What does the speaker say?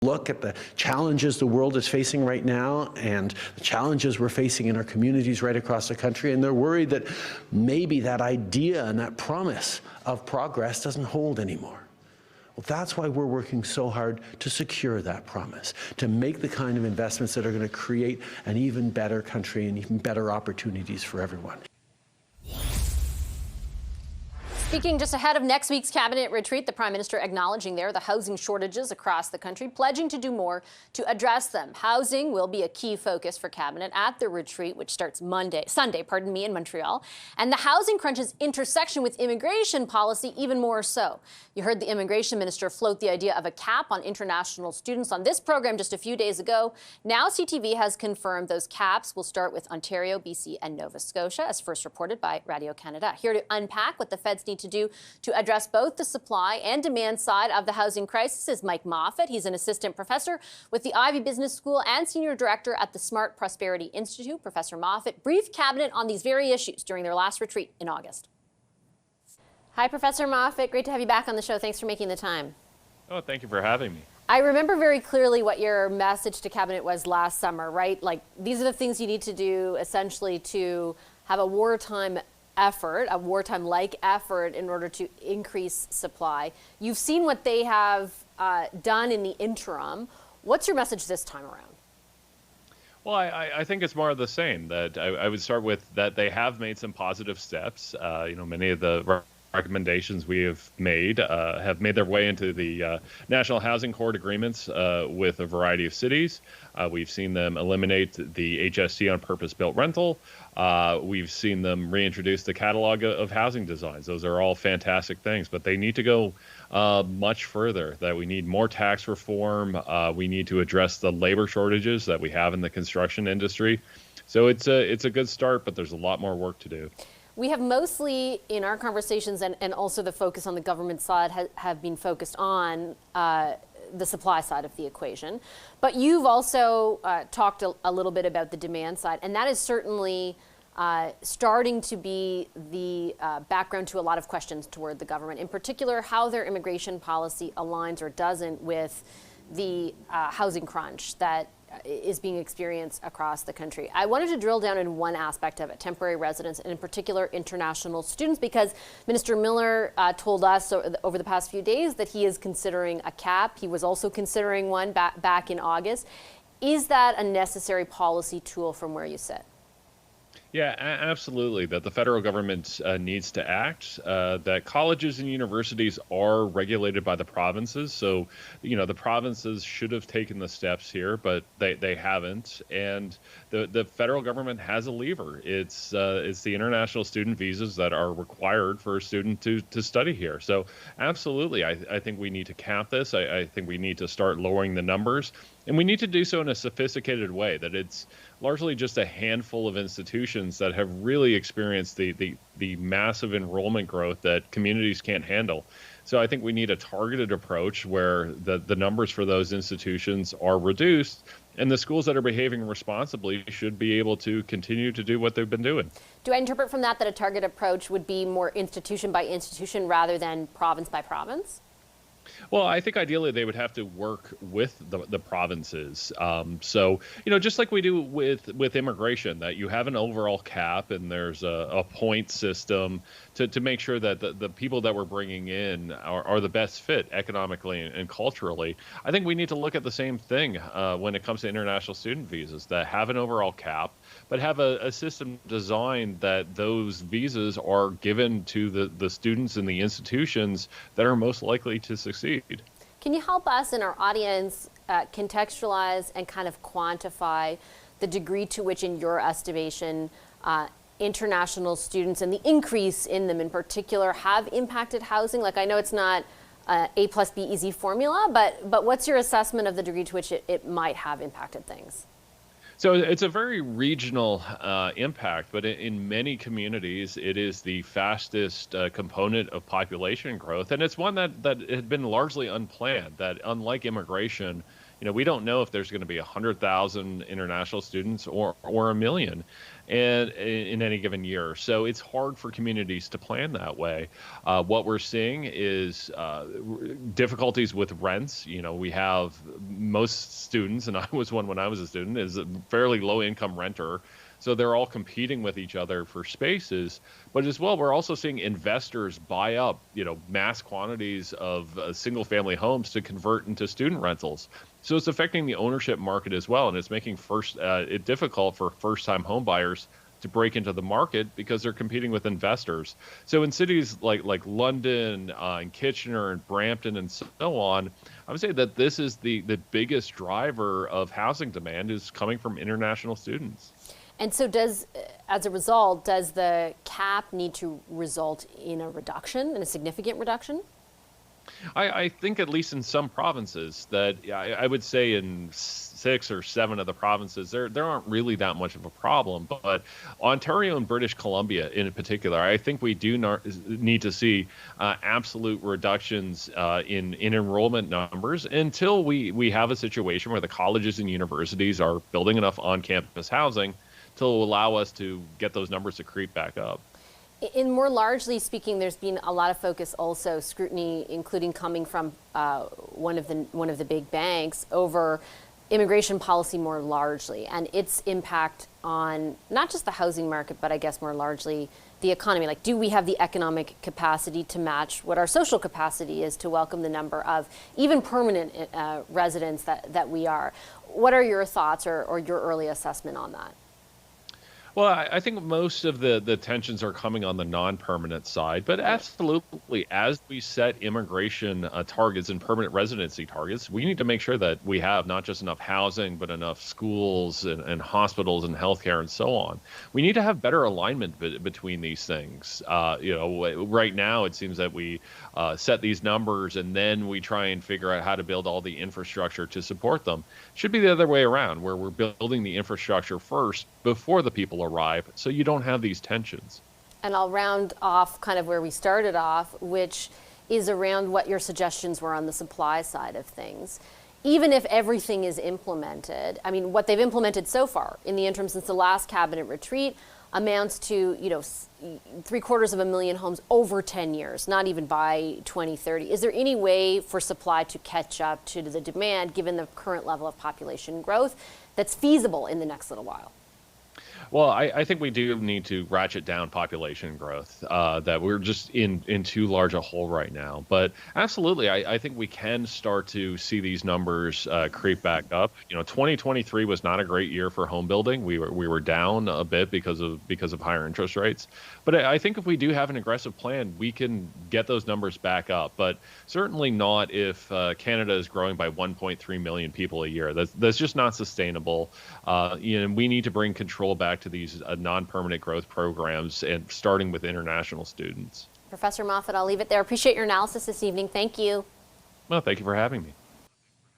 look at the challenges the world is facing right now and the challenges we're facing in our communities right across the country, and they're worried that maybe that idea and that promise of progress doesn't hold anymore. Well, that's why we're working so hard to secure that promise, to make the kind of investments that are going to create an even better country and even better opportunities for everyone. Speaking just ahead of next week's cabinet retreat, the Prime Minister acknowledging there the housing shortages across the country, pledging to do more to address them. Housing will be a key focus for cabinet at the retreat, which starts Sunday, in Montreal. And the housing crunch's intersection with immigration policy even more so. You heard the immigration minister float the idea of a cap on international students on this program just a few days ago. Now CTV has confirmed those caps will start with Ontario, BC, and Nova Scotia, as first reported by Radio-Canada. Here to unpack what the feds need to do to address both the supply and demand side of the housing crisis is Mike Moffat. He's an assistant professor with the Ivey Business School and senior director at the Smart Prosperity Institute. Professor Moffat briefed cabinet on these very issues during their last retreat in August. Hi, Professor Moffat. Great to have you back on the show. Thanks for making the time. Oh, thank you for having me. I remember very clearly what your message to cabinet was last summer, right? Like, these are the things you need to do essentially to have a wartime effort, a wartime-like effort in order to increase supply. You've seen what they have done in the interim. What's your message this time around? Well, I think it's more of the same. That I would start with that they have made some positive steps. Many of the recommendations we have made their way into the National Housing Accord agreements with a variety of cities. We've seen them eliminate the HST on purpose-built rental. We've seen them reintroduce the catalog of housing designs. Those are all fantastic things, but they need to go much further. That we need more tax reform. We need to address the labor shortages that we have in the construction industry. So it's a good start, but there's a lot more work to do. We have mostly, in our conversations and also the focus on the government side, have been focused on the supply side of the equation. But you've also talked a little bit about the demand side, and that is certainly starting to be the background to a lot of questions toward the government, in particular how their immigration policy aligns or doesn't with the housing crunch that is being experienced across the country. I wanted to drill down in one aspect of it, temporary residents, and in particular international students, because Minister Miller told us over the past few days that he is considering a cap. He was also considering one back in August. Is that a necessary policy tool from where you sit? Yeah, absolutely. That the federal government needs to act. That colleges and universities are regulated by the provinces. So, the provinces should have taken the steps here, but they haven't. And the federal government has a lever. It's the international student visas that are required for a student to study here. So, absolutely, I think we need to cap this. I think we need to start lowering the numbers. And we need to do so in a sophisticated way, that it's largely just a handful of institutions that have really experienced the massive enrollment growth that communities can't handle. So I think we need a targeted approach where the numbers for those institutions are reduced, and the schools that are behaving responsibly should be able to continue to do what they've been doing. Do I interpret from that a target approach would be more institution by institution rather than province by province? Well, I think ideally they would have to work with the provinces. So, just like we do with immigration, that you have an overall cap and there's a point system to make sure that the people that we're bringing in are the best fit economically and culturally. I think we need to look at the same thing when it comes to international student visas, that have an overall cap, but have a system designed that those visas are given to the students in the institutions that are most likely to succeed. Can you help us and our audience contextualize and kind of quantify the degree to which, in your estimation, international students and the increase in them in particular have impacted housing? Like, I know it's not A plus B easy formula, but what's your assessment of the degree to which it might have impacted things? So it's a very regional impact, but in many communities, it is the fastest component of population growth, and it's one that had been largely unplanned. That unlike immigration, we don't know if there's going to be 100,000 international students or a million, and in any given year. So it's hard for communities to plan that way. What we're seeing is difficulties with rents. We have most students, and I was one when I was a student, is a fairly low income renter. So they're all competing with each other for spaces. But as well, we're also seeing investors buy up, mass quantities of single family homes to convert into student rentals. So it's affecting the ownership market as well. And it's making it difficult for first time home buyers to break into the market because they're competing with investors. So in cities like London and Kitchener and Brampton and so on, I would say that this is the biggest driver of housing demand is coming from international students. And so as a result, does the cap need to result in a reduction, in a significant reduction? I think at least in some provinces that I would say in 6 or 7 of the provinces, there aren't really that much of a problem. But Ontario and British Columbia in particular, I think we do need to see absolute reductions in enrollment numbers until we have a situation where the colleges and universities are building enough on-campus housing to allow us to get those numbers to creep back up. In more largely speaking, there's been a lot of focus, also scrutiny, including coming from one of the big banks over immigration policy more largely and its impact on not just the housing market, but I guess more largely the economy. Like, do we have the economic capacity to match what our social capacity is to welcome the number of even permanent residents that we are? What are your thoughts or your early assessment on that? Well, I think most of the tensions are coming on the non-permanent side, but absolutely, as we set immigration targets and permanent residency targets, we need to make sure that we have not just enough housing, but enough schools and hospitals and healthcare and so on. We need to have better alignment between these things. Right now it seems that we set these numbers and then we try and figure out how to build all the infrastructure to support them. It should be the other way around, where we're building the infrastructure first before the people arrive, so you don't have these tensions. And I'll round off kind of where we started off, which is around what your suggestions were on the supply side of things. Even if everything is implemented, I mean, what they've implemented so far in the interim since the last cabinet retreat amounts to, 750,000 homes over 10 years, not even by 2030. Is there any way for supply to catch up to the demand, given the current level of population growth, that's feasible in the next little while? Well, I think we do need to ratchet down population growth, that we're just in too large a hole right now. But absolutely, I think we can start to see these numbers creep back up. 2023 was not a great year for home building. We were down a bit because of higher interest rates. But I think if we do have an aggressive plan, we can get those numbers back up. But certainly not if Canada is growing by 1.3 million people a year. That's just not sustainable. We need to bring control back to these non-permanent growth programs, and starting with international students. Professor Moffat, I'll leave it there. Appreciate your analysis this evening. Thank you. Well, thank you for having me.